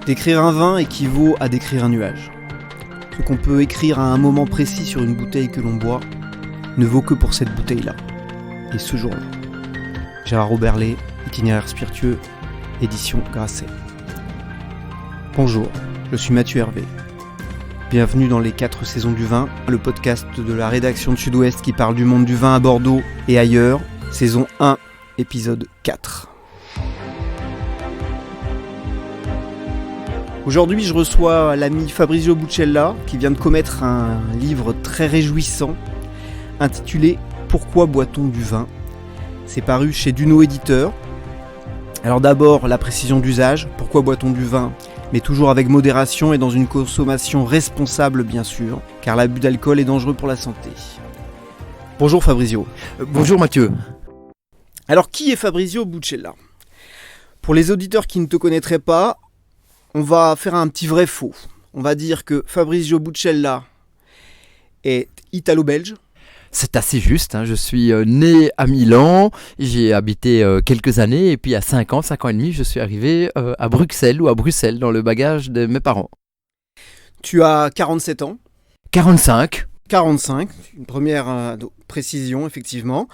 Décrire un vin équivaut à décrire un nuage. Ce qu'on peut écrire à un moment précis sur une bouteille que l'on boit ne vaut que pour cette bouteille-là, et ce jour-là. Gérard Oberlé, Itinéraire spiritueux, édition Grasset. Bonjour, je suis Mathieu Hervé. Bienvenue dans les 4 saisons du vin, le podcast de la rédaction de Sud-Ouest qui parle du monde du vin à Bordeaux et ailleurs, saison 1, épisode 4. Aujourd'hui, je reçois l'ami Fabrizio Buccella qui vient de commettre un livre très réjouissant intitulé « Pourquoi boit-on du vin ?» C'est paru chez Duno Éditeur. Alors d'abord, la précision d'usage, pourquoi boit-on du vin ? Mais toujours avec modération et dans une consommation responsable bien sûr, car l'abus d'alcool est dangereux pour la santé. Bonjour Fabrizio. Bonjour Mathieu. Alors qui est Fabrizio Buccella ? Pour les auditeurs qui ne te connaîtraient pas, on va faire un petit vrai faux. On va dire que Fabrizio Buccella est italo-belge. C'est assez juste, je suis né à Milan, j'ai habité quelques années et puis à 5 ans et demi, je suis arrivé à Bruxelles dans le bagage de mes parents. Tu as 47 ans. 45, une première précision effectivement.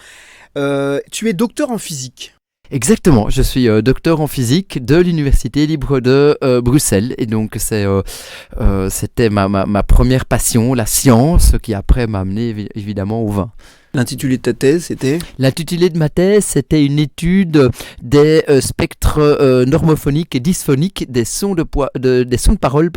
Tu es docteur en physique. Exactement, je suis docteur en physique de l'Université libre de Bruxelles et donc c'était ma première passion, la science, qui après m'a amené évidemment au vin. L'intitulé de ta thèse, c'était ? L'intitulé de ma thèse, c'était une étude des spectres normophoniques et dysphoniques des sons de parole,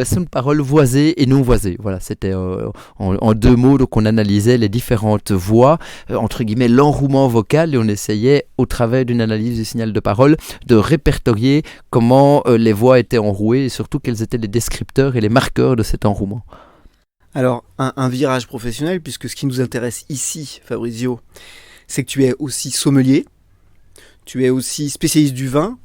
sons de parole voisés et non voisés. Voilà, c'était en deux mots, donc on analysait les différentes voix, entre guillemets l'enrouement vocal, et on essayait, au travers d'une analyse du signal de parole, de répertorier comment les voix étaient enrouées et surtout quels étaient les descripteurs et les marqueurs de cet enrouement. Alors, un virage professionnel, puisque ce qui nous intéresse ici, Fabrizio, c'est que tu es aussi sommelier, tu es aussi spécialiste du vin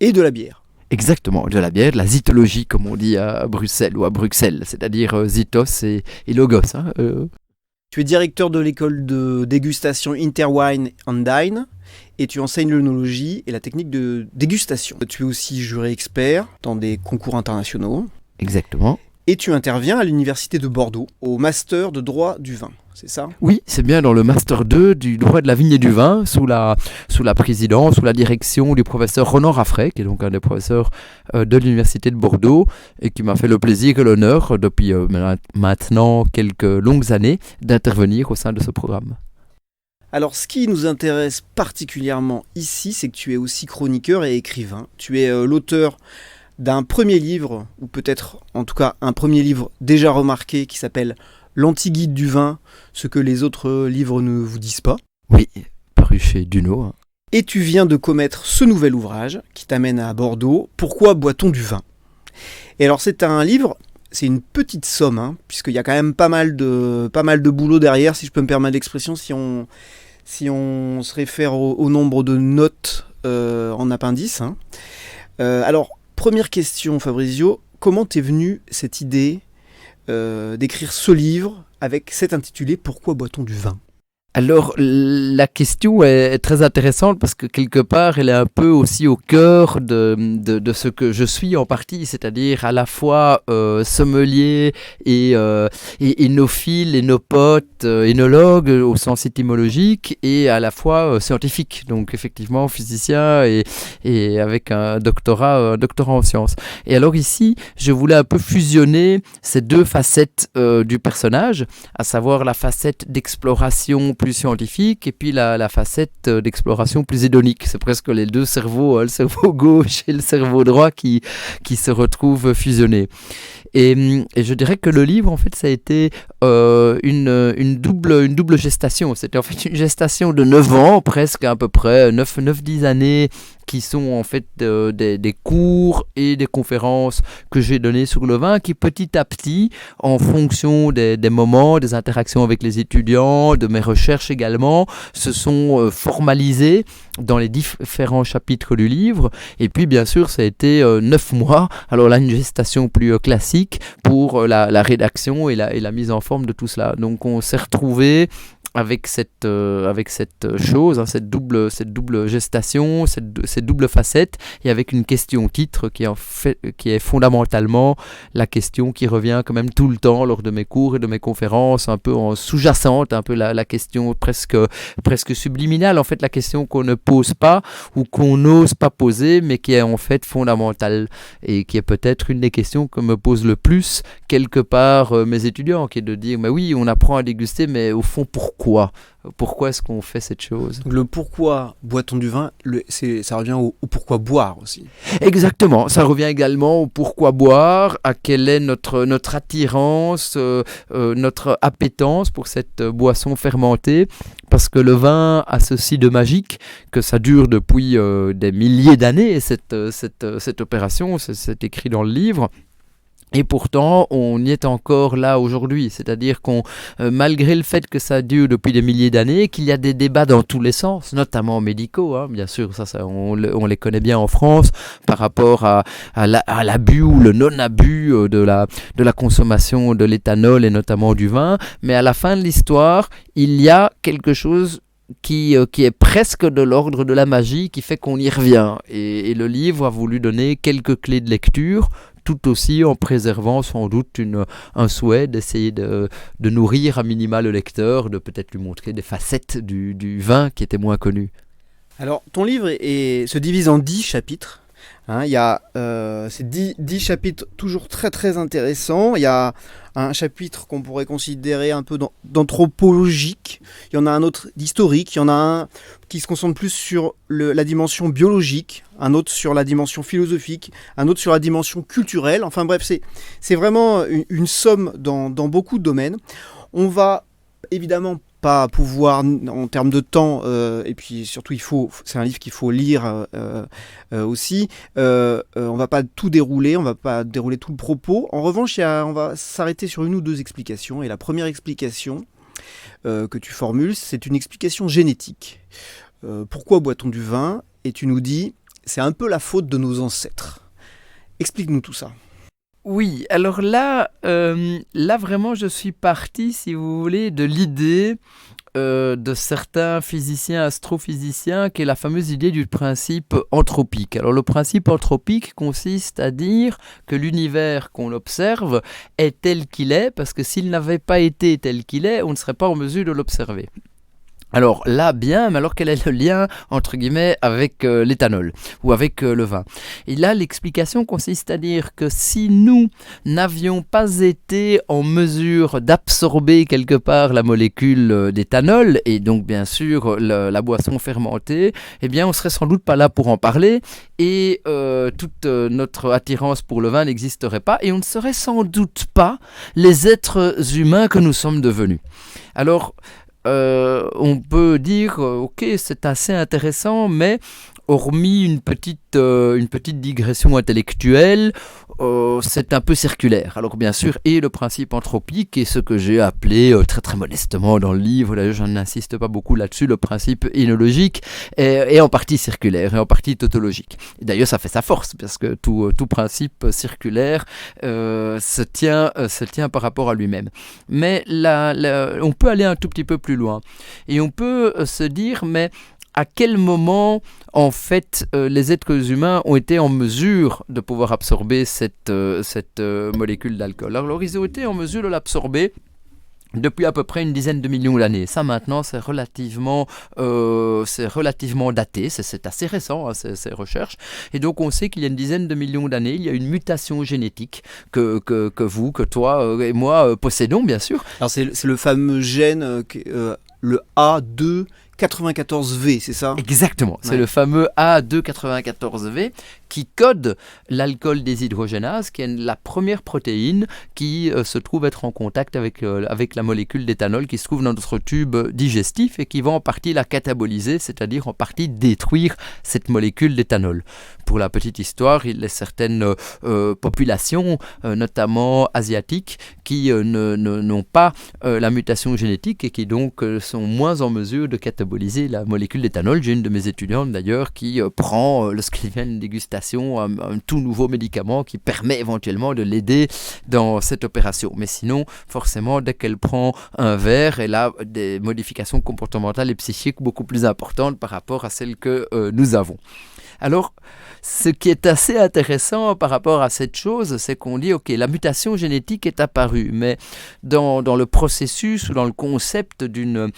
et de la bière. Exactement, de la bière, de la zytologie, comme on dit à Bruxelles, c'est-à-dire zytos et logos. Tu es directeur de l'école de dégustation Interwine and Dine, et tu enseignes l'œnologie et la technique de dégustation. Tu es aussi juré expert dans des concours internationaux. Exactement. Et tu interviens à l'Université de Bordeaux, au Master de droit du vin, c'est ça ? Oui, c'est bien dans le Master 2 du droit de la vigne et du vin, sous la présidence, sous la direction du professeur Ronan Raffray, qui est donc un des professeurs de l'Université de Bordeaux, et qui m'a fait le plaisir et l'honneur, depuis maintenant quelques longues années, d'intervenir au sein de ce programme. Alors, ce qui nous intéresse particulièrement ici, c'est que tu es aussi chroniqueur et écrivain. Tu es l'auteur d'un premier livre, ou peut-être en tout cas un premier livre déjà remarqué qui s'appelle « L'anti-guide du vin, ce que les autres livres ne vous disent pas ». Oui, paru chez Duno. Et tu viens de commettre ce nouvel ouvrage qui t'amène à Bordeaux, « Pourquoi boit-on du vin ?» Et alors c'est un livre, c'est une petite somme, puisqu'il y a quand même pas mal de boulot derrière, si je peux me permettre l'expression, si on se réfère au nombre de notes en appendice. Alors, première question, Fabrizio, comment t'es venue cette idée d'écrire ce livre avec cet intitulé « Pourquoi boit-on du vin ?» Alors, la question est très intéressante parce que quelque part, elle est un peu aussi au cœur de ce que je suis en partie, c'est-à-dire à la fois sommelier et énophile, énopote, énologue au sens étymologique et à la fois scientifique, donc effectivement physicien et avec un doctorat en sciences. Et alors ici, je voulais un peu fusionner ces deux facettes du personnage, à savoir la facette d'exploration plus scientifique et puis la facette d'exploration plus hédonique. C'est presque les deux cerveaux, le cerveau gauche et le cerveau droit qui se retrouvent fusionnés. Et je dirais que le livre, en fait, ça a été une double gestation. C'était en fait une gestation de 9 ans, presque à peu près, 9-10 années, qui sont en fait des cours et des conférences que j'ai données sur le vin, qui petit à petit, en fonction des moments, des interactions avec les étudiants, de mes recherches également, se sont formalisées dans les différents chapitres du livre. Et puis bien sûr, ça a été 9 mois, alors là une gestation plus classique pour la rédaction et la mise en forme de tout cela. Donc on s'est retrouvés avec cette chose, hein, cette double gestation, cette double facette, et avec une question-titre qui est fondamentalement la question qui revient quand même tout le temps lors de mes cours et de mes conférences, un peu en sous-jacente, un peu la question presque subliminale, en fait la question qu'on ne pose pas ou qu'on n'ose pas poser, mais qui est en fait fondamentale et qui est peut-être une des questions que me posent le plus quelque part mes étudiants, qui est de dire mais oui, on apprend à déguster, mais au fond pourquoi est-ce qu'on fait cette chose? Donc le pourquoi boit-on du vin, ça revient au pourquoi boire aussi. Exactement, ça revient également au pourquoi boire, à quelle est notre attirance, notre appétence pour cette boisson fermentée, parce que le vin a ceci de magique, que ça dure depuis des milliers d'années, cette opération, c'est écrit dans le livre. Et pourtant, on y est encore là aujourd'hui, c'est-à-dire qu'on, malgré le fait que ça dure depuis des milliers d'années, qu'il y a des débats dans tous les sens, notamment médicaux, hein, bien sûr, on les connaît bien en France, par rapport à l'abus ou le non-abus de la consommation de l'éthanol et notamment du vin, mais à la fin de l'histoire, il y a quelque chose qui est presque de l'ordre de la magie, qui fait qu'on y revient. Et le livre a voulu donner quelques clés de lecture, tout aussi en préservant sans doute un souhait d'essayer de nourrir à minima le lecteur, de peut-être lui montrer des facettes du vin qui étaient moins connues. Alors, ton livre se divise en 10 chapitres. Hein, il y a ces 10 chapitres toujours très très intéressants. Il y a un chapitre qu'on pourrait considérer un peu d'anthropologique. Il y en a un autre d'historique. Il y en a un qui se concentre plus sur la dimension biologique, un autre sur la dimension philosophique, un autre sur la dimension culturelle. Enfin bref, c'est vraiment une somme dans beaucoup de domaines. On va évidemment pas pouvoir, en termes de temps, et puis surtout c'est un livre qu'il faut lire aussi, on va pas tout dérouler, on va pas dérouler tout le propos. En revanche, on va s'arrêter sur une ou deux explications, et la première explication que tu formules, c'est une explication génétique. Pourquoi boit-on du vin? Et tu nous dis, c'est un peu la faute de nos ancêtres. Explique-nous tout ça. Oui, alors là vraiment je suis parti, si vous voulez, de l'idée de certains physiciens, astrophysiciens, qui est la fameuse idée du principe anthropique. Alors le principe anthropique consiste à dire que l'univers qu'on observe est tel qu'il est, parce que s'il n'avait pas été tel qu'il est, on ne serait pas en mesure de l'observer. Alors là, bien, mais alors quel est le lien, entre guillemets, avec l'éthanol ou avec le vin? Et là, l'explication consiste à dire que si nous n'avions pas été en mesure d'absorber quelque part la molécule d'éthanol, et donc bien sûr la boisson fermentée, eh bien on serait sans doute pas là pour en parler, et toute notre attirance pour le vin n'existerait pas, et on ne serait sans doute pas les êtres humains que nous sommes devenus. Alors, on peut dire, ok, c'est assez intéressant, mais hormis une petite digression intellectuelle, c'est un peu circulaire. Alors bien sûr, et le principe anthropique est ce que j'ai appelé très très modestement dans le livre, d'ailleurs je n'insiste pas beaucoup là-dessus, le principe énologique est en partie circulaire et en partie tautologique. Et d'ailleurs ça fait sa force, parce que tout principe circulaire se tient par rapport à lui-même. Mais on peut aller un tout petit peu plus loin, et on peut se dire, mais à quel moment, en fait, les êtres humains ont été en mesure de pouvoir absorber cette molécule d'alcool? Alors, ils ont été en mesure de l'absorber depuis à peu près une dizaine de millions d'années. Ça, maintenant, c'est relativement daté, c'est assez récent, hein, ces recherches. Et donc, on sait qu'il y a une dizaine de millions d'années, il y a une mutation génétique que vous, que toi et moi possédons, bien sûr. Alors, c'est le fameux gène, le A294V, c'est ça? Exactement, c'est le fameux A294V qui code l'alcool déshydrogénase, qui est la première protéine qui se trouve être en contact avec la molécule d'éthanol qui se trouve dans notre tube digestif et qui va en partie la cataboliser, c'est-à-dire en partie détruire cette molécule d'éthanol. Pour la petite histoire, il y a certaines populations, notamment asiatiques, qui n'ont pas la mutation génétique et qui donc sont moins en mesure de cataboliser la molécule d'éthanol. J'ai une de mes étudiantes d'ailleurs qui prend, lorsqu'il vient une dégustation, un tout nouveau médicament qui permet éventuellement de l'aider dans cette opération. Mais sinon, forcément, dès qu'elle prend un verre, elle a des modifications comportementales et psychiques beaucoup plus importantes par rapport à celles que nous avons. Alors, ce qui est assez intéressant par rapport à cette chose, c'est qu'on dit, ok, la mutation génétique est apparue, mais dans le processus ou dans le concept d'une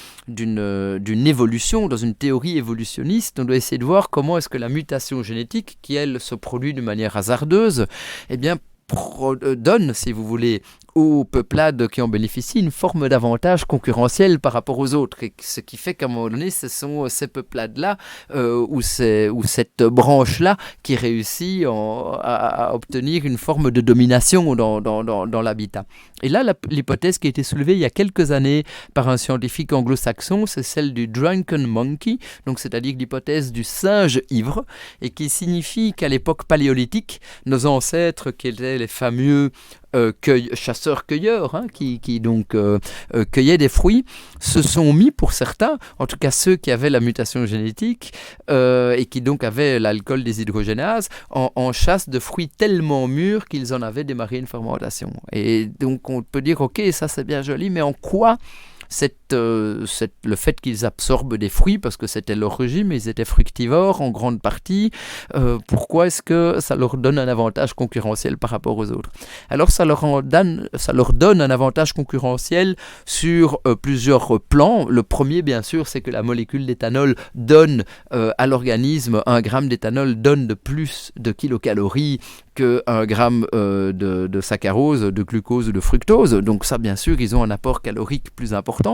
évolution, dans une théorie évolutionniste, on doit essayer de voir comment est-ce que la mutation génétique, qui elle se produit de manière hasardeuse, eh bien, donne, si vous voulez, aux peuplades qui en bénéficient une forme d'avantage concurrentiel par rapport aux autres. Et ce qui fait qu'à un moment donné, ce sont ces peuplades-là ou cette branche-là qui réussit à obtenir une forme de domination dans l'habitat. Et là, l'hypothèse qui a été soulevée il y a quelques années par un scientifique anglo-saxon, c'est celle du drunken monkey, donc c'est-à-dire l'hypothèse du singe ivre, et qui signifie qu'à l'époque paléolithique, nos ancêtres, qui étaient les fameux chasseurs-cueilleurs, qui donc cueillaient des fruits, se sont mis pour certains, en tout cas ceux qui avaient la mutation génétique et qui donc avaient l'alcool déshydrogénase, en chasse de fruits tellement mûrs qu'ils en avaient démarré une fermentation. Et donc on peut dire, ok, ça c'est bien joli, mais en quoi le fait qu'ils absorbent des fruits, parce que c'était leur régime, ils étaient fructivores en grande partie, pourquoi est-ce que ça leur donne un avantage concurrentiel par rapport aux autres? Alors ça leur donne un avantage concurrentiel sur plusieurs plans. Le premier, bien sûr, c'est que la molécule d'éthanol donne à l'organisme, 1 gramme d'éthanol donne de plus de kilocalories qu'un gramme de saccharose, de glucose ou de fructose. Donc ça, bien sûr, ils ont un apport calorique plus important.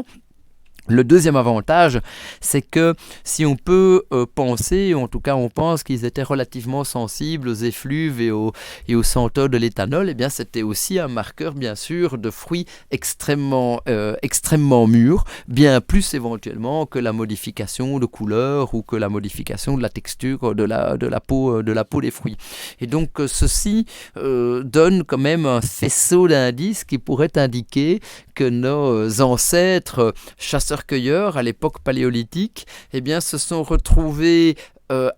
Le deuxième avantage, c'est que si on peut penser, en tout cas on pense qu'ils étaient relativement sensibles aux effluves et aux senteurs de l'éthanol, eh bien c'était aussi un marqueur bien sûr de fruits extrêmement mûrs, bien plus éventuellement que la modification de couleur ou que la modification de la texture de la peau des fruits. Et donc ceci donne quand même un faisceau d'indices qui pourrait indiquer que nos ancêtres chasseurs-cueilleurs à l'époque paléolithique, eh bien, se sont retrouvés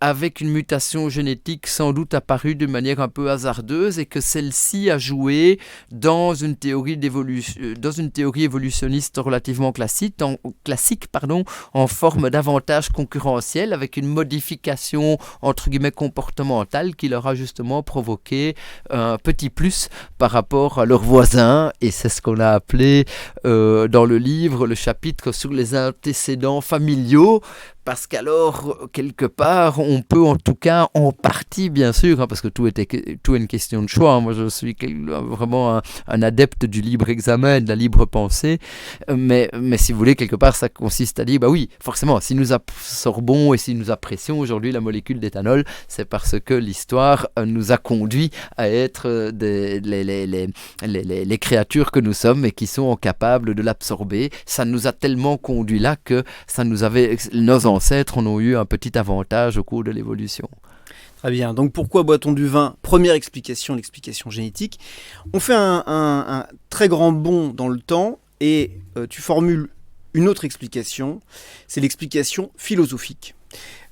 avec une mutation génétique sans doute apparue de manière un peu hasardeuse et que celle-ci a joué dans une théorie évolutionniste relativement classique, en forme d'avantage concurrentiel avec une modification entre guillemets comportementale qui leur a justement provoqué un petit plus par rapport à leurs voisins, et c'est ce qu'on a appelé dans le livre le chapitre sur les antécédents familiaux. Parce qu'alors, quelque part, on peut en tout cas, en partie bien sûr, parce que tout est une question de choix. Moi, je suis vraiment un adepte du libre examen, de la libre pensée. Mais si vous voulez, quelque part, ça consiste à dire, bah oui, forcément, si nous absorbons et si nous apprécions aujourd'hui la molécule d'éthanol, c'est parce que l'histoire nous a conduit à être les créatures que nous sommes et qui sont capables de l'absorber. Ça nous a tellement conduit là que ça nous avait... Nos ancêtres en ont eu un petit avantage au cours de l'évolution. Très bien, donc pourquoi boit-on du vin? Première explication, l'explication génétique. On fait un très grand bond dans le temps et tu formules une autre explication, c'est l'explication philosophique.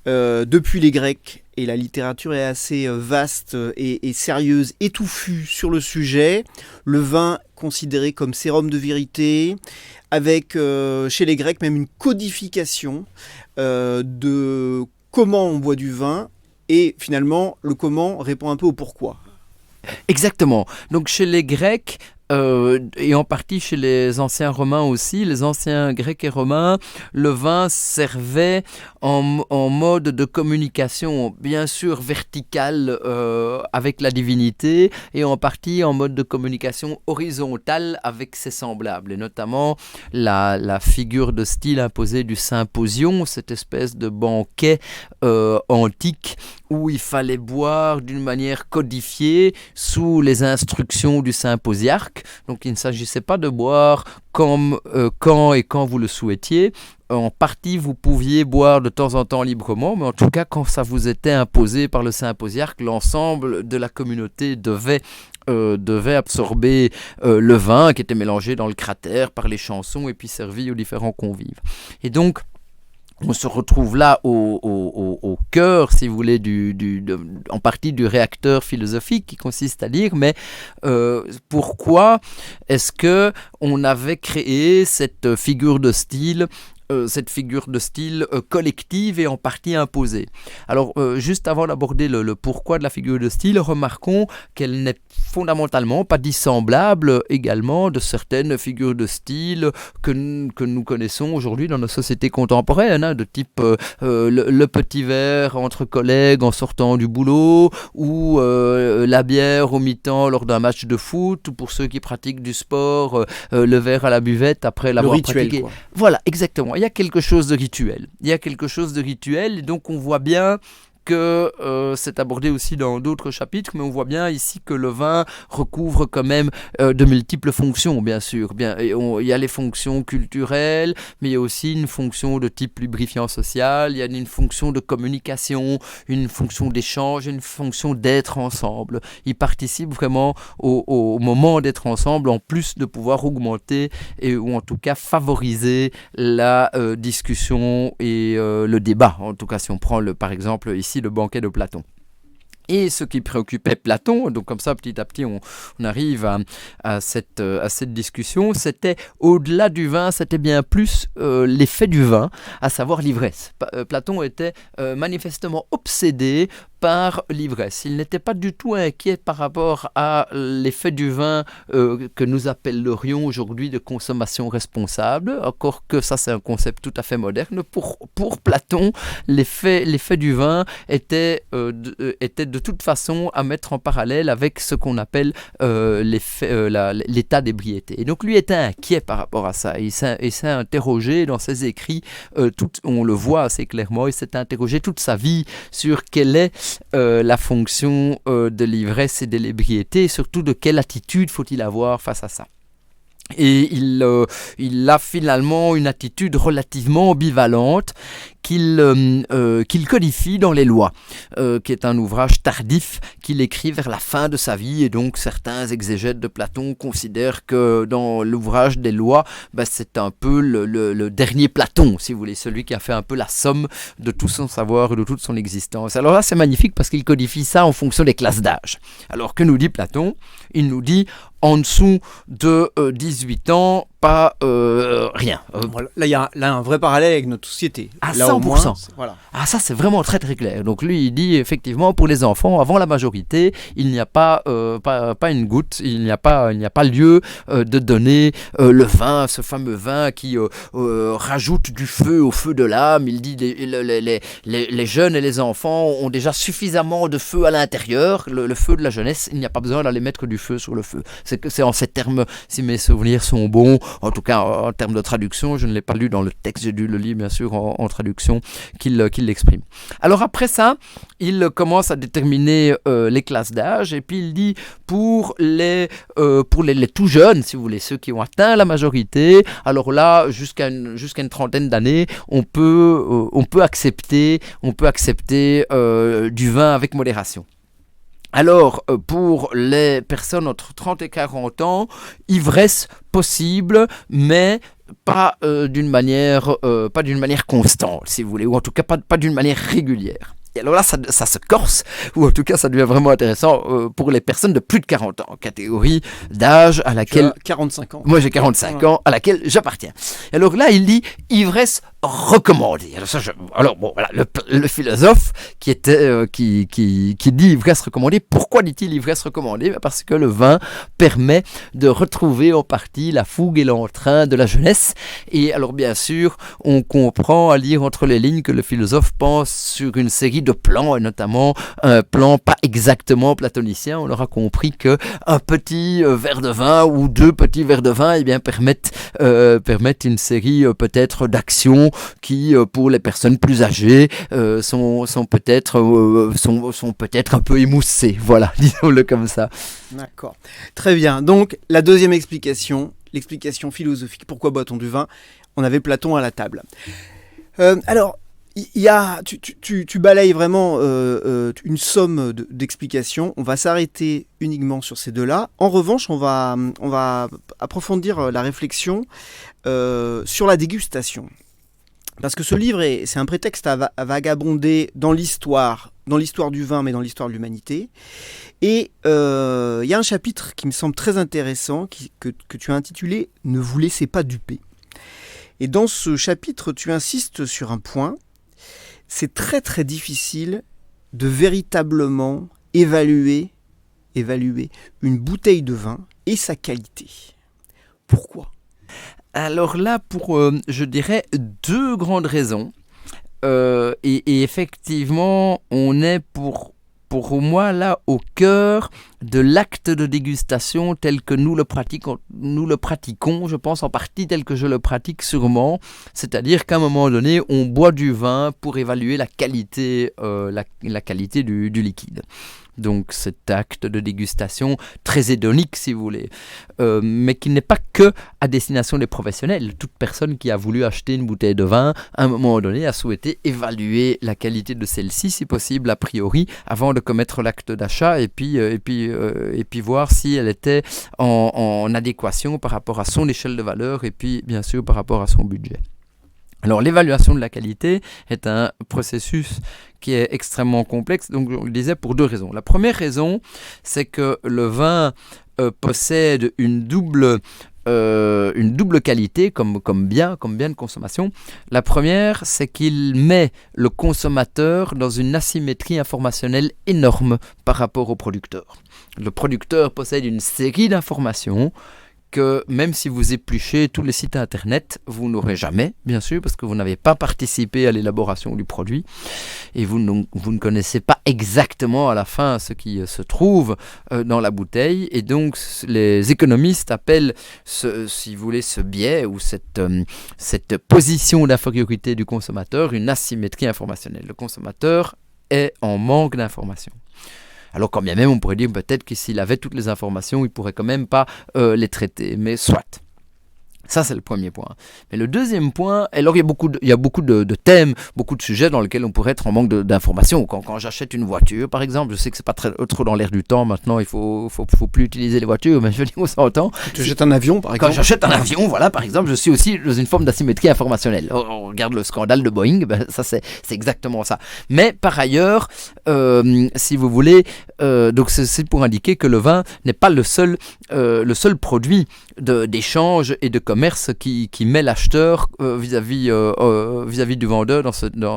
Depuis les Grecs, et la littérature est assez vaste et sérieuse et touffue sur le sujet, le vin considéré comme sérum de vérité, avec chez les Grecs même une codification de comment on boit du vin, et finalement le comment répond un peu au pourquoi. Exactement. Donc chez les Grecs, et en partie chez les anciens Romains aussi, les anciens Grecs et Romains, le vin servait en mode de communication, bien sûr verticale avec la divinité, et en partie en mode de communication horizontale avec ses semblables, et notamment la figure de style imposée du symposion, cette espèce de banquet antique où il fallait boire d'une manière codifiée sous les instructions du symposiarque. alcoolique. Donc il ne s'agissait pas de boire comme, quand et quand vous le souhaitiez. En partie, vous pouviez boire de temps en temps librement, mais en tout cas, quand ça vous était imposé par le Saint-Posiarque, l'ensemble de la communauté devait absorber le vin qui était mélangé dans le cratère par les chansons et puis servi aux différents convives. Et donc, on se retrouve là au cœur, si vous voulez, en partie du réacteur philosophique qui consiste à dire, mais pourquoi est-ce que on avait créé cette figure de style collective et en partie imposée. Alors, juste avant d'aborder le pourquoi de la figure de style, remarquons qu'elle n'est fondamentalement pas dissemblable également de certaines figures de style que nous connaissons aujourd'hui dans nos sociétés contemporaines, de type le petit verre entre collègues en sortant du boulot, ou la bière au mi-temps lors d'un match de foot, ou pour ceux qui pratiquent du sport, le verre à la buvette après l'avoir pratiqué. Quoi. Voilà, exactement. Il y a quelque chose de rituel. Et donc on voit bien que c'est abordé aussi dans d'autres chapitres, mais on voit bien ici que le vin recouvre quand même de multiples fonctions, bien sûr. Il y a les fonctions culturelles, mais il y a aussi une fonction de type lubrifiant social, il y a une fonction de communication, une fonction d'échange, une fonction d'être ensemble. Il participe vraiment au moment d'être ensemble, en plus de pouvoir augmenter ou en tout cas favoriser la discussion et le débat. En tout cas, si on prend par exemple ici le banquet de Platon. Et ce qui préoccupait Platon, donc comme ça petit à petit on arrive à cette discussion, c'était au-delà du vin, c'était bien plus l'effet du vin, à savoir l'ivresse. Platon était manifestement obsédé par l'ivresse. Il n'était pas du tout inquiet par rapport à l'effet du vin que nous appellerions aujourd'hui de consommation responsable, encore que ça c'est un concept tout à fait moderne. Pour Platon, l'effet du vin était de toute façon à mettre en parallèle avec ce qu'on appelle l'état d'ébriété. Et donc lui était inquiet par rapport à ça. Il s'est interrogé dans ses écrits, on le voit assez clairement, il s'est interrogé toute sa vie sur quelle est la fonction de l'ivresse et de l'ébriété, et surtout de quelle attitude faut-il avoir face à ça. Et il a finalement une attitude relativement ambivalente qu'il codifie dans les lois, qui est un ouvrage tardif qu'il écrit vers la fin de sa vie, et donc certains exégètes de Platon considèrent que dans l'ouvrage des lois, c'est un peu le dernier Platon, si vous voulez, celui qui a fait un peu la somme de tout son savoir et de toute son existence. Alors là, c'est magnifique parce qu'il codifie ça en fonction des classes d'âge. Alors que nous dit Platon? Il nous dit en dessous de 18 ans, pas rien. Là, il y a un vrai parallèle avec notre société. À là, 100%. Au moins, voilà. Ah, ça, c'est vraiment très très clair. Donc lui, il dit effectivement, pour les enfants, avant la majorité, il n'y a pas une goutte, il n'y a pas lieu de donner le vin, ce fameux vin qui rajoute du feu au feu de l'âme. Il dit les jeunes et les enfants ont déjà suffisamment de feu à l'intérieur. Le feu de la jeunesse, il n'y a pas besoin d'aller mettre du feu sur le feu. C'est en ces termes, si mes souvenirs sont bons, en tout cas en termes de traduction, je ne l'ai pas lu dans le texte, j'ai dû le lire bien sûr en traduction, qu'il l'exprime. Alors après ça, il commence à déterminer les classes d'âge, et puis il dit pour les tout jeunes, si vous voulez, ceux qui ont atteint la majorité, alors là, jusqu'à une trentaine d'années, on peut accepter du vin avec modération. Alors, pour les personnes entre 30 et 40 ans, ivresse possible, mais pas d'une manière constante, si vous voulez, ou en tout cas pas d'une manière régulière. Et alors là, ça se corse, ou en tout cas, ça devient vraiment intéressant pour les personnes de plus de 40 ans, catégorie d'âge à laquelle... Tu as 45 ans. Moi, j'ai 45 ans, à laquelle j'appartiens. Et alors là, il dit ivresse recommandée. Alors bon, voilà, le philosophe qui dit ivresse recommandée. Pourquoi dit-il ivresse recommandée? Parce que le vin permet de retrouver en partie la fougue et l'entrain de la jeunesse. Et alors, bien sûr, on comprend à lire entre les lignes que le philosophe pense sur une série de plans, et notamment un plan pas exactement platonicien. On aura compris que un petit verre de vin ou deux petits verres de vin permettent une série peut-être d'actions qui, pour les personnes plus âgées, sont peut-être un peu émoussées. Voilà, disons-le comme ça. D'accord. Très bien. Donc, la deuxième explication, l'explication philosophique. Pourquoi boit-on du vin ? On avait Platon à la table. Alors, tu balayes vraiment une somme d'explications. On va s'arrêter uniquement sur ces deux-là. En revanche, on va approfondir la réflexion sur la dégustation. Parce que ce livre, c'est un prétexte à vagabonder dans l'histoire du vin, mais dans l'histoire de l'humanité. Et il y a un chapitre qui me semble très intéressant, que tu as intitulé « Ne vous laissez pas duper ». Et dans ce chapitre, tu insistes sur un point. C'est très très difficile de véritablement évaluer une bouteille de vin et sa qualité. Pourquoi ? Alors là, pour, je dirais, deux grandes raisons. Et effectivement, on est pour moi là au cœur de l'acte de dégustation tel que nous le pratiquons, je pense en partie tel que je le pratique sûrement, c'est-à-dire qu'à un moment donné, on boit du vin pour évaluer la qualité, la qualité du liquide. Donc cet acte de dégustation très hédonique si vous voulez, mais qui n'est pas que à destination des professionnels. Toute personne qui a voulu acheter une bouteille de vin, à un moment donné, a souhaité évaluer la qualité de celle-ci, si possible, a priori, avant de commettre l'acte d'achat et puis voir si elle était en adéquation par rapport à son échelle de valeur et puis bien sûr par rapport à son budget. Alors l'évaluation de la qualité est un processus qui est extrêmement complexe, donc je le disais pour deux raisons. La première raison, c'est que le vin possède une double qualité comme bien de consommation. La première, c'est qu'il met le consommateur dans une asymétrie informationnelle énorme par rapport au producteur. Le producteur possède une série d'informations que même si vous épluchez tous les sites internet, vous n'aurez jamais, bien sûr, parce que vous n'avez pas participé à l'élaboration du produit et vous ne connaissez pas exactement à la fin ce qui se trouve dans la bouteille. Et donc, les économistes appellent, si vous voulez, ce biais ou cette position d'infériorité du consommateur une asymétrie informationnelle. Le consommateur est en manque d'informations. Alors quand bien même on pourrait dire peut-être que s'il avait toutes les informations, il ne pourrait quand même pas les traiter, mais soit. Ça, c'est le premier point. Mais le deuxième point, alors il y a beaucoup de thèmes, beaucoup de sujets dans lesquels on pourrait être en manque d'informations. Quand j'achète une voiture, par exemple, je sais que c'est pas trop dans l'air du temps maintenant, il faut plus utiliser les voitures, mais je veux dire, on s'entend. Tu achètes un avion, par exemple. Quand j'achète un avion, voilà, par exemple, je suis aussi dans une forme d'asymétrie informationnelle. On regarde le scandale de Boeing, ben, ça c'est exactement ça. Mais par ailleurs, si vous voulez, donc c'est pour indiquer que le vin n'est pas le seul produit d'échange et de commerce qui met l'acheteur vis-à-vis du vendeur dans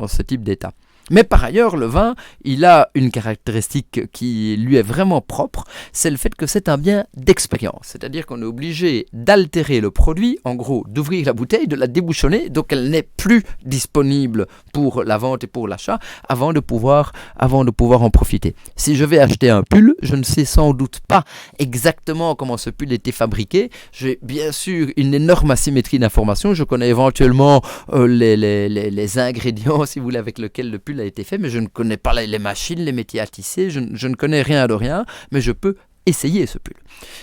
ce type d'état. Mais par ailleurs, le vin, il a une caractéristique qui lui est vraiment propre, c'est le fait que c'est un bien d'expérience. C'est-à-dire qu'on est obligé d'altérer le produit, en gros, d'ouvrir la bouteille, de la débouchonner, donc elle n'est plus disponible pour la vente et pour l'achat, avant de pouvoir en profiter. Si je vais acheter un pull, je ne sais sans doute pas exactement comment ce pull a été fabriqué. J'ai bien sûr une énorme asymétrie d'informations. Je connais éventuellement les ingrédients, si vous voulez, avec lesquels le pull a été fait, mais je ne connais pas les machines, les métiers à tisser, je ne connais rien de rien, mais je peux essayer ce pull.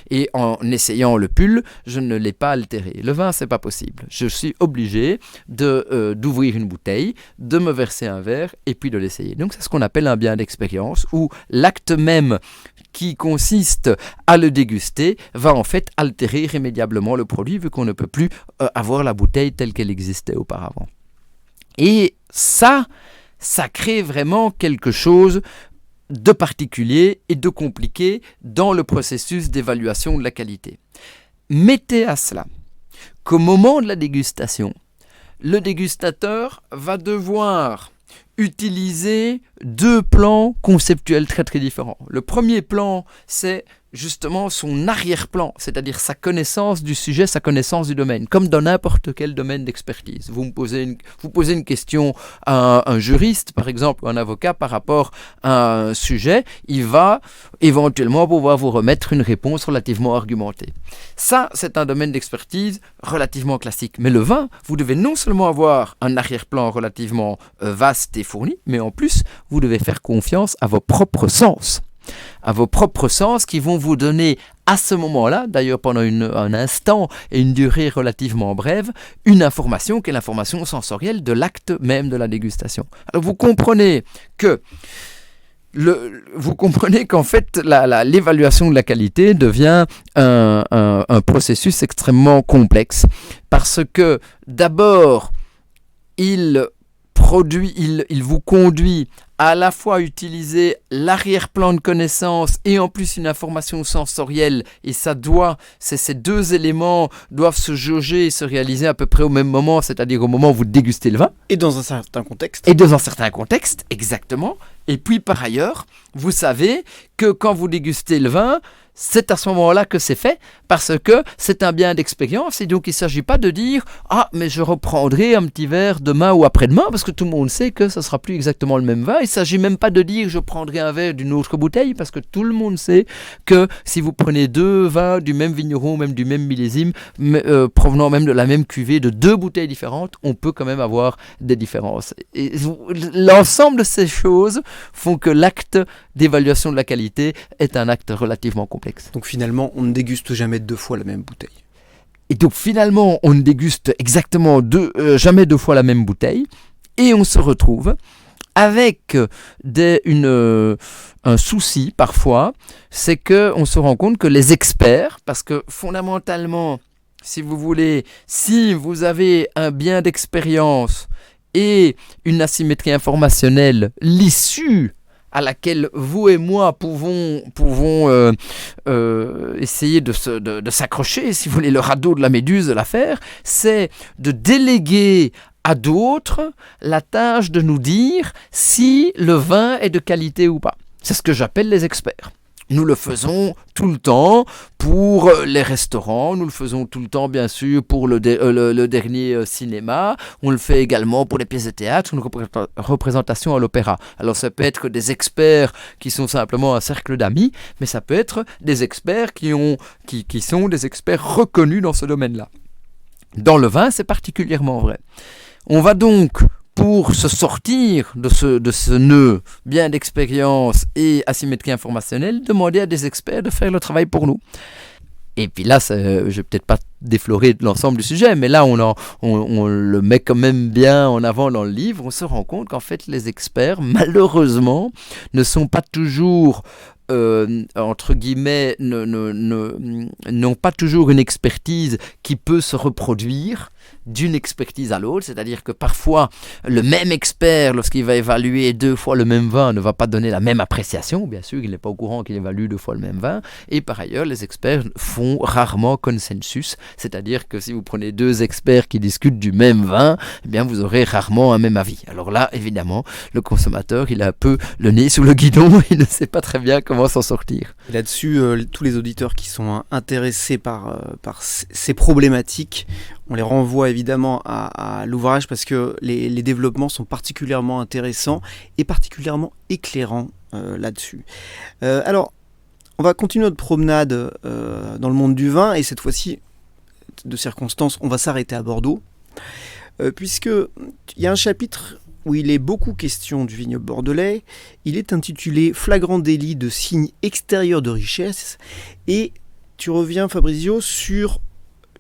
Et en essayant le pull, je ne l'ai pas altéré. Le vin, c'est pas possible. Je suis obligé d'ouvrir une bouteille, de me verser un verre et puis de l'essayer. Donc c'est ce qu'on appelle un bien d'expérience, où l'acte même qui consiste à le déguster va en fait altérer irrémédiablement le produit, vu qu'on ne peut plus avoir la bouteille telle qu'elle existait auparavant. Et ça crée vraiment quelque chose de particulier et de compliqué dans le processus d'évaluation de la qualité. Mettez à cela qu'au moment de la dégustation, le dégustateur va devoir utiliser deux plans conceptuels très très différents. Le premier plan, c'est justement son arrière-plan, c'est-à-dire sa connaissance du sujet, sa connaissance du domaine, comme dans n'importe quel domaine d'expertise. Vous posez une question à un juriste, par exemple, ou un avocat par rapport à un sujet, il va éventuellement pouvoir vous remettre une réponse relativement argumentée. Ça, c'est un domaine d'expertise relativement classique. Mais le vin, vous devez non seulement avoir un arrière-plan relativement vaste et fourni, mais en plus, vous devez faire confiance à vos propres sens. À vos propres sens qui vont vous donner à ce moment-là, d'ailleurs pendant un instant et une durée relativement brève, une information qui est l'information sensorielle de l'acte même de la dégustation. Alors vous comprenez qu'en fait l'évaluation de la qualité devient un processus extrêmement complexe parce que d'abord il vous conduit à la fois utiliser l'arrière-plan de connaissance et en plus une information sensorielle, et ces deux éléments doivent se jauger et se réaliser à peu près au même moment, c'est-à-dire au moment où vous dégustez le vin. Et dans un certain contexte. Et dans un certain contexte, exactement. Et puis par ailleurs, vous savez que quand vous dégustez le vin, c'est à ce moment-là que c'est fait, parce que c'est un bien d'expérience, et donc il ne s'agit pas de dire « Ah, mais je reprendrai un petit verre demain ou après-demain », parce que tout le monde sait que ce ne sera plus exactement le même vin. Il ne s'agit même pas de dire « Je prendrai un verre d'une autre bouteille », parce que tout le monde sait que si vous prenez deux vins du même vigneron, même du même millésime, provenant même de la même cuvée, de deux bouteilles différentes, on peut quand même avoir des différences. Et l'ensemble de ces choses font que l'acte d'évaluation de la qualité est un acte relativement complexe. Donc finalement, on ne déguste jamais deux fois la même bouteille. Et donc finalement, on ne déguste exactement jamais deux fois la même bouteille, et on se retrouve avec un souci parfois, c'est qu'on se rend compte que les experts, parce que fondamentalement, si vous voulez, si vous avez un bien d'expérience et une asymétrie informationnelle, l'issue à laquelle vous et moi pouvons essayer de s'accrocher, si vous voulez, le radeau de la méduse de l'affaire, c'est de déléguer à d'autres la tâche de nous dire si le vin est de qualité ou pas. C'est ce que j'appelle les experts. Nous le faisons tout le temps pour les restaurants, nous le faisons tout le temps bien sûr pour le dernier cinéma, on le fait également pour les pièces de théâtre, une représentation à l'opéra. Alors ça peut être des experts qui sont simplement un cercle d'amis, mais ça peut être des experts qui sont des experts reconnus dans ce domaine-là. Dans le vin, c'est particulièrement vrai. On va donc, pour se sortir de ce nœud bien d'expérience et asymétrie informationnelle, demander à des experts de faire le travail pour nous. Et puis là, je ne vais peut-être pas déflorer l'ensemble du sujet, mais là, on le met quand même bien en avant dans le livre. On se rend compte qu'en fait, les experts, malheureusement, ne sont pas toujours entre guillemets, n'ont pas toujours une expertise qui peut se reproduire d'une expertise à l'autre, c'est-à-dire que parfois le même expert, lorsqu'il va évaluer deux fois le même vin, ne va pas donner la même appréciation, bien sûr il n'est pas au courant qu'il évalue deux fois le même vin, et par ailleurs les experts font rarement consensus, c'est-à-dire que si vous prenez deux experts qui discutent du même vin, eh bien vous aurez rarement un même avis. Alors là évidemment le consommateur il a un peu le nez sous le guidon, il ne sait pas très bien comment s'en sortir. Et là-dessus, tous les auditeurs qui sont intéressés par ces problématiques, on les renvoie évidemment à l'ouvrage parce que les développements sont particulièrement intéressants et particulièrement éclairants là-dessus. Alors, on va continuer notre promenade dans le monde du vin et cette fois-ci, de circonstance, on va s'arrêter à Bordeaux puisqu'il y a un chapitre où il est beaucoup question du vignoble bordelais. Il est intitulé « Flagrant délit de signes extérieurs de richesse » et tu reviens, Fabrizio, sur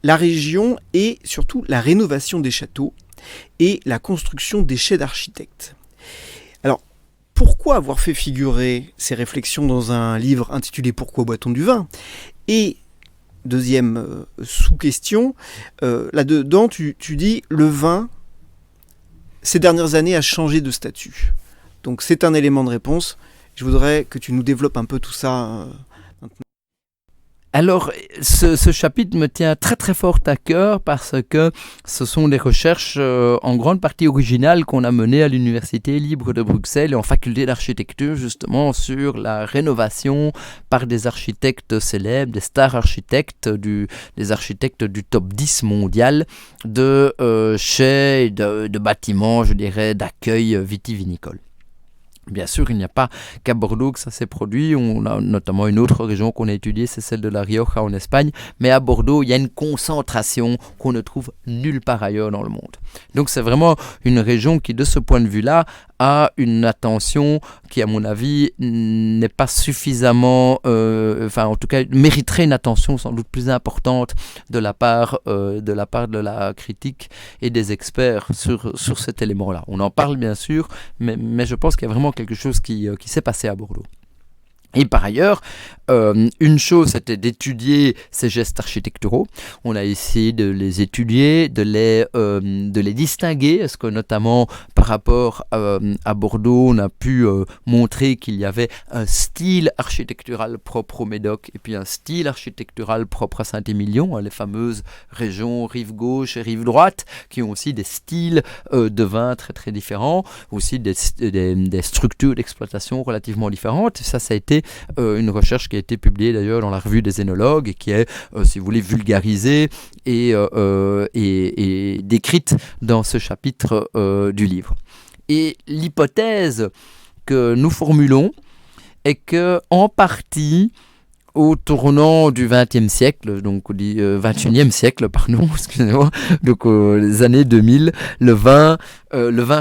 la région et surtout la rénovation des châteaux et la construction des chais d'architectes. Alors, pourquoi avoir fait figurer ces réflexions dans un livre intitulé « Pourquoi boit-on du vin ?» Et deuxième sous-question, là-dedans tu dis « Le vin, ces dernières années, a changé de statut ». Donc c'est un élément de réponse. Je voudrais que tu nous développes un peu tout ça maintenant. Alors, ce chapitre me tient très très fort à cœur parce que ce sont des recherches en grande partie originales qu'on a menées à l'Université libre de Bruxelles et en faculté d'architecture justement sur la rénovation par des architectes célèbres, des stars architectes, des architectes du top 10 mondial de chais, de bâtiments, je dirais, d'accueil vitivinicole. Bien sûr, il n'y a pas qu'à Bordeaux que ça s'est produit. On a notamment une autre région qu'on a étudiée, c'est celle de La Rioja en Espagne. Mais à Bordeaux, il y a une concentration qu'on ne trouve nulle part ailleurs dans le monde. Donc c'est vraiment une région qui, de ce point de vue-là, a une attention qui, à mon avis, n'est pas suffisamment... en tout cas, mériterait une attention sans doute plus importante de la part de la critique et des experts sur cet élément-là. On en parle bien sûr, mais je pense qu'il y a vraiment quelque chose qui s'est passé à Bordeaux. Et par ailleurs, une chose c'était d'étudier ces gestes architecturaux. On a essayé de les étudier, de les distinguer, parce que notamment par rapport à Bordeaux, on a pu montrer qu'il y avait un style architectural propre au Médoc et puis un style architectural propre à Saint-Émilion, les fameuses régions rive gauche et rive droite, qui ont aussi des styles de vin très très différents, aussi des structures d'exploitation relativement différentes. Ça a été une recherche qui a été publiée d'ailleurs dans la revue des œnologues et qui est, si vous voulez, vulgarisée et décrite dans ce chapitre du livre. Et l'hypothèse que nous formulons est que, en partie, au tournant du XXe siècle, donc du XXIe siècle, pardon, excusez-moi, donc les années 2000, le vin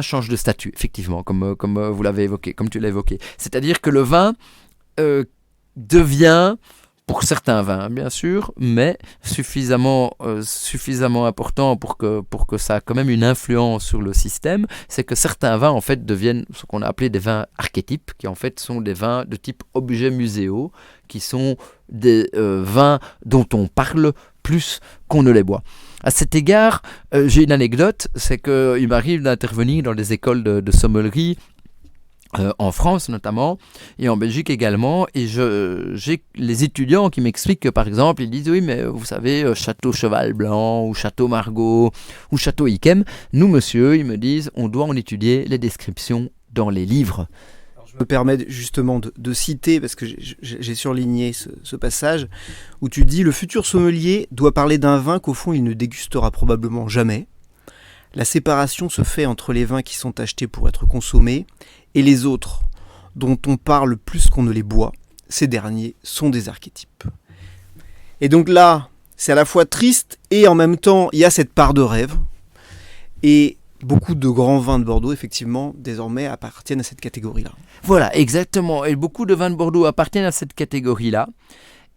change de statut, effectivement, comme vous l'avez évoqué, comme tu l'as évoqué. C'est-à-dire que le vin devient, pour certains vins bien sûr, mais suffisamment important pour que ça a quand même une influence sur le système, c'est que certains vins en fait deviennent ce qu'on a appelé des vins archétypes, qui en fait sont des vins de type objets muséaux, qui sont des vins dont on parle plus qu'on ne les boit. À cet égard, j'ai une anecdote, c'est qu'il m'arrive d'intervenir dans des écoles de sommellerie, en France notamment, et en Belgique également, et j'ai les étudiants qui m'expliquent que par exemple, ils disent oui mais vous savez, Château Cheval Blanc, ou Château Margaux, ou Château Yquem, nous monsieur, ils me disent, on doit en étudier les descriptions dans les livres. Alors, je me permets justement de citer, parce que j'ai surligné ce passage, où tu dis, le futur sommelier doit parler d'un vin qu'au fond il ne dégustera probablement jamais. La séparation se fait entre les vins qui sont achetés pour être consommés et les autres, dont on parle plus qu'on ne les boit. Ces derniers sont des archétypes. Et donc là, c'est à la fois triste et en même temps, il y a cette part de rêve. Et beaucoup de grands vins de Bordeaux, effectivement, désormais appartiennent à cette catégorie-là. Voilà, exactement. Et beaucoup de vins de Bordeaux appartiennent à cette catégorie-là.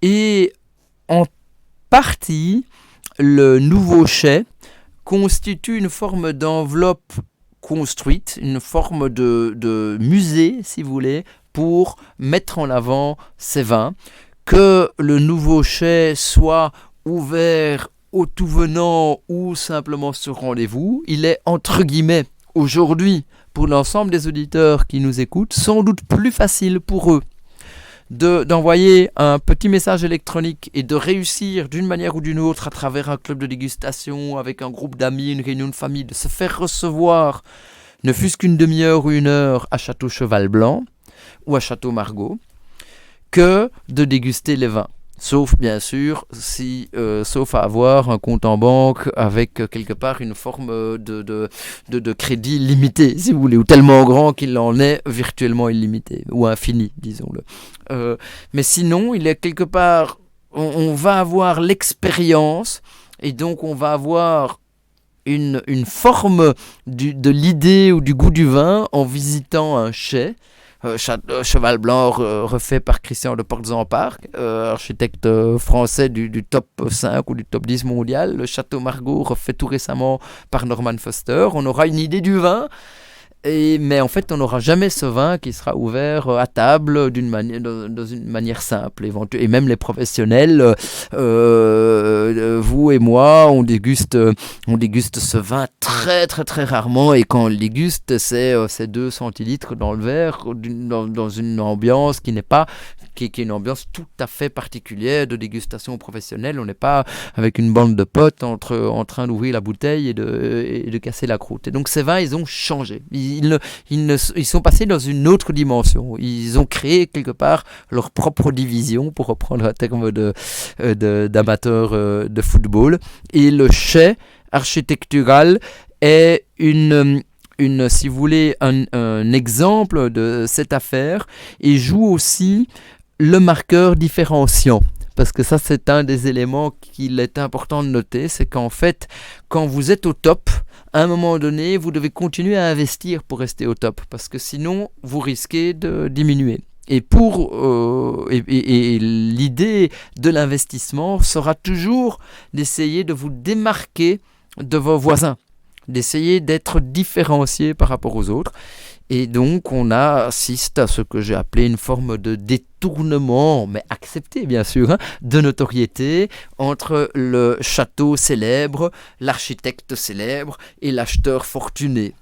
Et en partie, le nouveau chai constitue une forme d'enveloppe construite, une forme de musée, si vous voulez, pour mettre en avant ces vins. Que le nouveau chai soit ouvert aux tout venants ou simplement sur rendez-vous, il est entre guillemets aujourd'hui, pour l'ensemble des auditeurs qui nous écoutent, sans doute plus facile pour eux d'envoyer un petit message électronique et de réussir d'une manière ou d'une autre à travers un club de dégustation, avec un groupe d'amis, une réunion de famille, de se faire recevoir, ne fût-ce qu'une demi-heure ou une heure à Château Cheval Blanc ou à Château Margaux, que de déguster les vins. Sauf bien sûr, sauf à avoir un compte en banque avec quelque part une forme de crédit limité, si vous voulez, ou tellement grand qu'il en est virtuellement illimité, ou infini, disons-le. Mais sinon, il est quelque part, on va avoir l'expérience, et donc on va avoir une forme de l'idée ou du goût du vin en visitant un chai. Cheval Blanc refait par Christian de Portzamparc, architecte français du top 5 ou du top 10 mondial. Le Château Margaux refait tout récemment par Norman Foster. On aura une idée du vin, mais en fait on n'aura jamais ce vin qui sera ouvert à table dans une manière simple. Et même les professionnels, vous et moi, on déguste ce vin très très très rarement, et quand on le déguste, c'est 2 centilitres dans le verre, dans une ambiance qui n'est pas qui est une ambiance tout à fait particulière de dégustation professionnelle. On n'est pas avec une bande de potes en train d'ouvrir la bouteille et de casser la croûte. Et donc ces vins, ils ont changé. Ils sont passés dans une autre dimension. Ils ont créé quelque part leur propre division, pour reprendre un terme d'amateur de football. Et le chai architectural est si vous voulez, un exemple de cette affaire, et joue aussi le marqueur différenciant. Parce que ça, c'est un des éléments qu'il est important de noter, c'est qu'en fait, quand vous êtes au top, à un moment donné, vous devez continuer à investir pour rester au top, parce que sinon, vous risquez de diminuer. Et l'idée de l'investissement sera toujours d'essayer de vous démarquer de vos voisins, d'essayer d'être différencié par rapport aux autres. Et donc on assiste à ce que j'ai appelé une forme de détournement, mais accepté bien sûr, de notoriété entre le château célèbre, l'architecte célèbre et l'acheteur fortuné.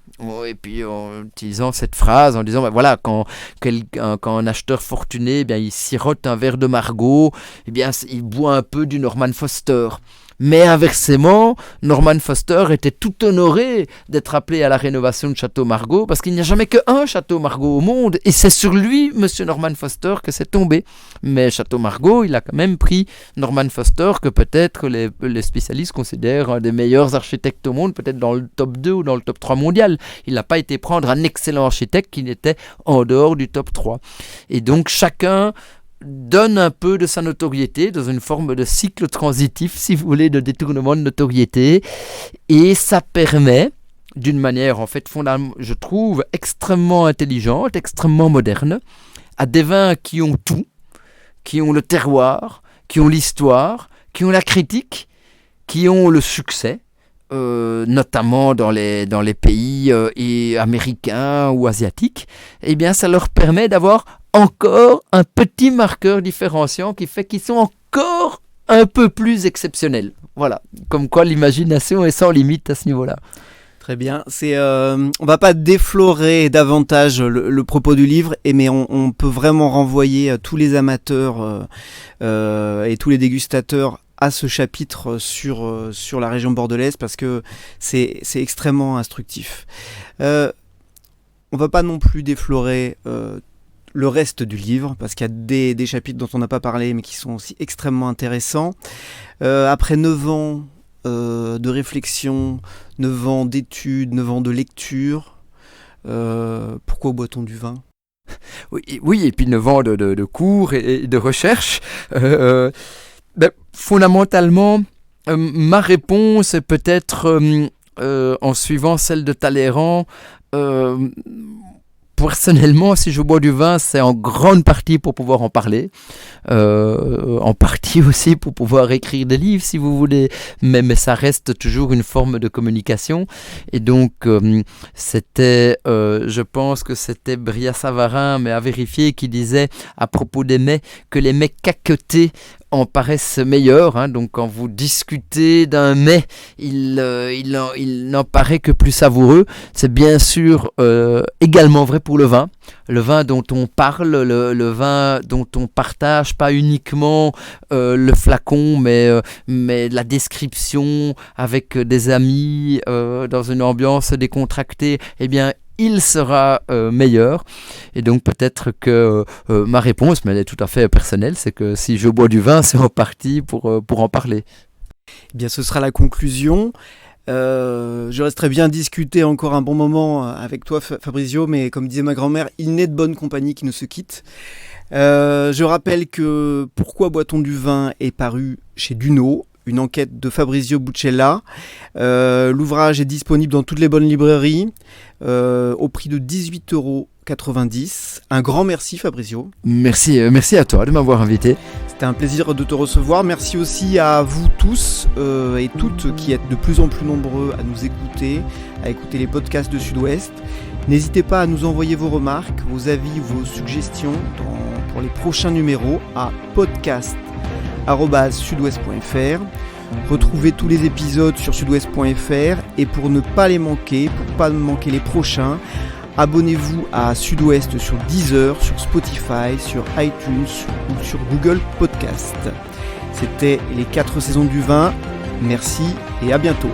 Et puis en utilisant cette phrase, en disant voilà, quand un acheteur fortuné, il sirote un verre de Margaux, il boit un peu du Norman Foster. Mais inversement, Norman Foster était tout honoré d'être appelé à la rénovation de Château Margaux, parce qu'il n'y a jamais qu'un Château Margaux au monde, et c'est sur lui, Monsieur Norman Foster, que c'est tombé. Mais Château Margaux, il a quand même pris Norman Foster, que peut-être les spécialistes considèrent un des meilleurs architectes au monde, peut-être dans le top 2 ou dans le top 3 mondial. Il n'a pas été prendre un excellent architecte qui n'était en dehors du top 3. Et donc chacun donne un peu de sa notoriété dans une forme de cycle transitif, si vous voulez, de détournement de notoriété, et ça permet, d'une manière en fait je trouve extrêmement intelligente, extrêmement moderne, à des vins qui ont tout, qui ont le terroir, qui ont l'histoire, qui ont la critique, qui ont le succès, notamment dans les pays américains ou asiatiques, eh bien ça leur permet d'avoir encore un petit marqueur différenciant qui fait qu'ils sont encore un peu plus exceptionnels. Voilà, comme quoi l'imagination est sans limite à ce niveau-là. Très bien. On va pas déflorer davantage le propos du livre, mais on peut vraiment renvoyer tous les amateurs et tous les dégustateurs à ce chapitre sur la région bordelaise, parce que c'est extrêmement instructif. On va pas non plus déflorer le reste du livre, parce qu'il y a des chapitres dont on n'a pas parlé, mais qui sont aussi extrêmement intéressants. Après 9 ans de réflexion, 9 ans d'études, 9 ans de lecture, pourquoi boit-on du vin ? Oui, et puis 9 ans de cours et de recherche. Fondamentalement, ma réponse est peut-être, en suivant celle de Talleyrand, personnellement, si je bois du vin, c'est en grande partie pour pouvoir en parler, en partie aussi pour pouvoir écrire des livres, si vous voulez, mais ça reste toujours une forme de communication. Et donc, je pense que c'était Brillat-Savarin, mais à vérifier, qui disait à propos des mets que les mets caquetés en paraissent meilleurs, donc quand vous discutez d'un mets, il n'en paraît que plus savoureux. C'est bien sûr également vrai pour le vin dont on parle, le vin dont on partage pas uniquement le flacon, mais la description avec des amis dans une ambiance décontractée, eh bien il sera meilleur. Et donc peut-être que ma réponse, mais elle est tout à fait personnelle, c'est que si je bois du vin, c'est en partie pour en parler. Eh bien, ce sera la conclusion. Je resterai bien discuter encore un bon moment avec toi, Fabrizio, mais comme disait ma grand-mère, il n'est de bonne compagnie qui ne se quitte. Je rappelle que Pourquoi boit-on du vin est paru chez Duno, une enquête de Fabrizio Buccella. L'ouvrage est disponible dans toutes les bonnes librairies au prix de 18,90 €. Un grand merci, Fabrizio. Merci à toi de m'avoir invité. C'était un plaisir de te recevoir. Merci aussi à vous tous et toutes qui êtes de plus en plus nombreux à nous écouter, à écouter les podcasts de Sud-Ouest. N'hésitez pas à nous envoyer vos remarques, vos avis, vos suggestions pour les prochains numéros à podcast@sudouest.fr. Retrouvez tous les épisodes sur sudouest.fr, et pour ne pas les manquer, pour pas manquer les prochains, Abonnez-vous à Sud-Ouest sur Deezer, sur Spotify, sur iTunes ou sur Google Podcast. C'était les 4 saisons du vin. Merci et à bientôt.